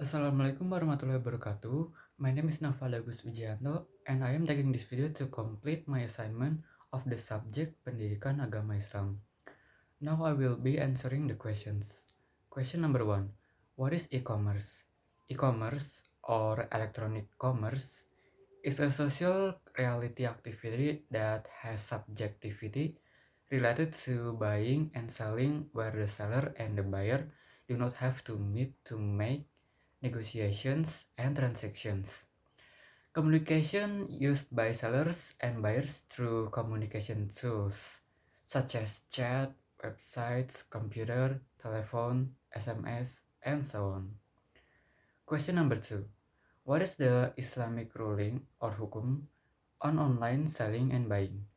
Assalamualaikum warahmatullahi wabarakatuh. My name is Naval Agus Wijayanto and I am taking this video to complete my assignment of the subject Pendidikan Agama Islam. Now I will be answering the questions. Question number 1. What is e-commerce? E-commerce or electronic commerce is a social reality activity that has subjectivity related to buying and selling where the seller and the buyer do not have to meet to make negotiations and transactions. Communication used by sellers and buyers through communication tools such as chat, websites, computer, telephone, SMS, and so on. Question number 2. What is the Islamic ruling or hukum on online selling and buying?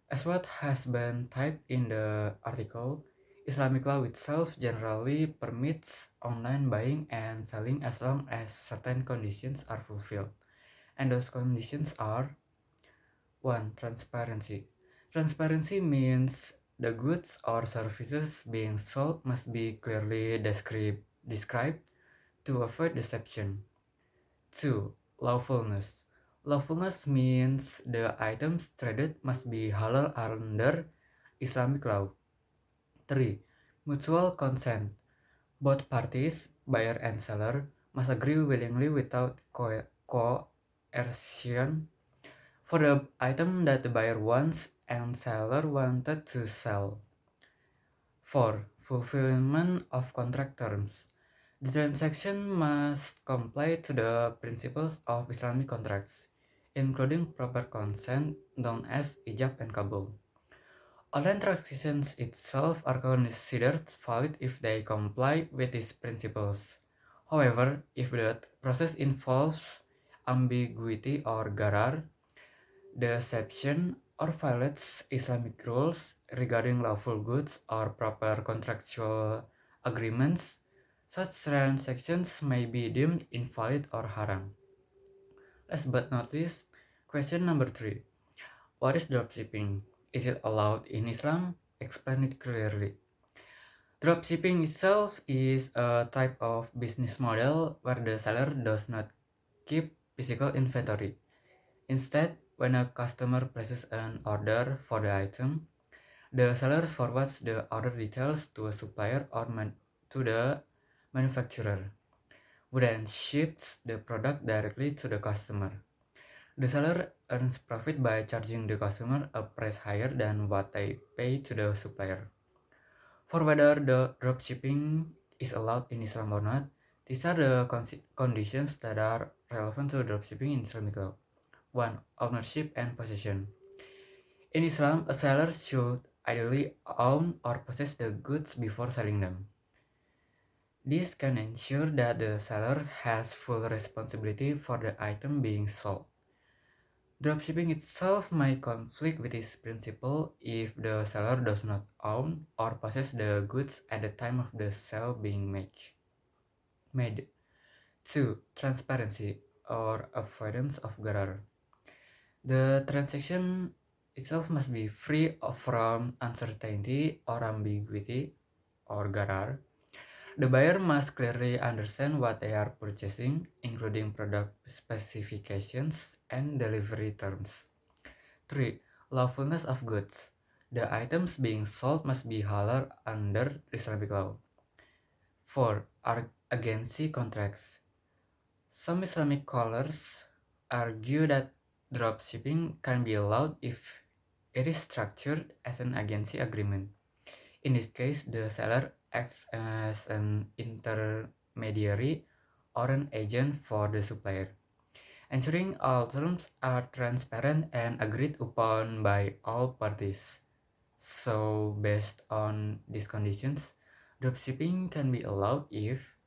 As what has been typed in the article, Islamic law itself generally permits online buying and selling as long as certain conditions are fulfilled. And those conditions are 1. Transparency. Transparency means the goods or services being sold must be clearly described to avoid deception. 2. Lawfulness. Lawfulness means the items traded must be halal under Islamic law. 3. Mutual consent. Both parties, buyer and seller, must agree willingly without coercion for the item that the buyer wants and seller wanted to sell. 4. Fulfillment of contract terms. The transaction must comply to the principles of Islamic contracts, including proper consent known as ijab and kabul. Online transactions itself are considered valid if they comply with these principles. However, if the process involves ambiguity or gharar, deception, or violates Islamic rules regarding lawful goods or proper contractual agreements, such transactions may be deemed invalid or haram. Last but not least, question number 3. What is dropshipping? Is it allowed in Islam? Explain it clearly. Dropshipping itself is a type of business model where the seller does not keep physical inventory. Instead, when a customer places an order for the item, the seller forwards the order details to a supplier or to the manufacturer, who then ships the product directly to the customer. The seller earns profit by charging the customer a price higher than what they pay to the supplier. For whether the dropshipping is allowed in Islam or not, these are the conditions that are relevant to dropshipping in Islamic law. 1. Ownership and possession. In Islam, a seller should ideally own or possess the goods before selling them. This can ensure that the seller has full responsibility for the item being sold. Dropshipping itself may conflict with this principle if the seller does not own or possess the goods at the time of the sale being made. 2. Transparency or avoidance of gharar. The transaction itself must be free from uncertainty or ambiguity or gharar. The buyer must clearly understand what they are purchasing, including product specifications and delivery terms. 3. Lawfulness of goods. The items being sold must be halal under Islamic law. 4. Agency contracts. Some Islamic scholars argue that dropshipping can be allowed if it is structured as an agency agreement. In this case, the seller acts as an intermediary or an agent for the supplier, ensuring all terms are transparent and agreed upon by all parties. So, based on these conditions, dropshipping can be allowed if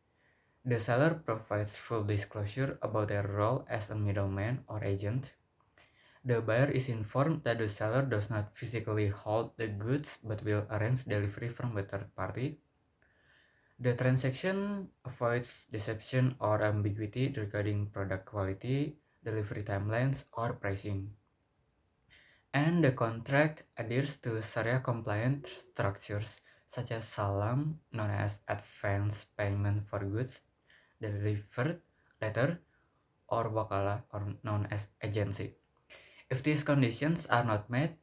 the seller provides full disclosure about their role as a middleman or agent. The buyer is informed that the seller does not physically hold the goods but will arrange delivery from a third party. The transaction avoids deception or ambiguity regarding product quality, delivery timelines, or pricing. And the contract adheres to Sharia-compliant structures such as salam, known as advance payment for goods, delivered letter, or wakalah, or known as agency. If these conditions are not met,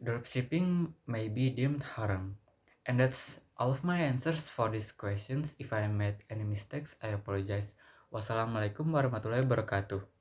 dropshipping may be deemed haram. And that's all of my answers for these questions. If I made any mistakes, I apologize. Wassalamualaikum warahmatullahi wabarakatuh.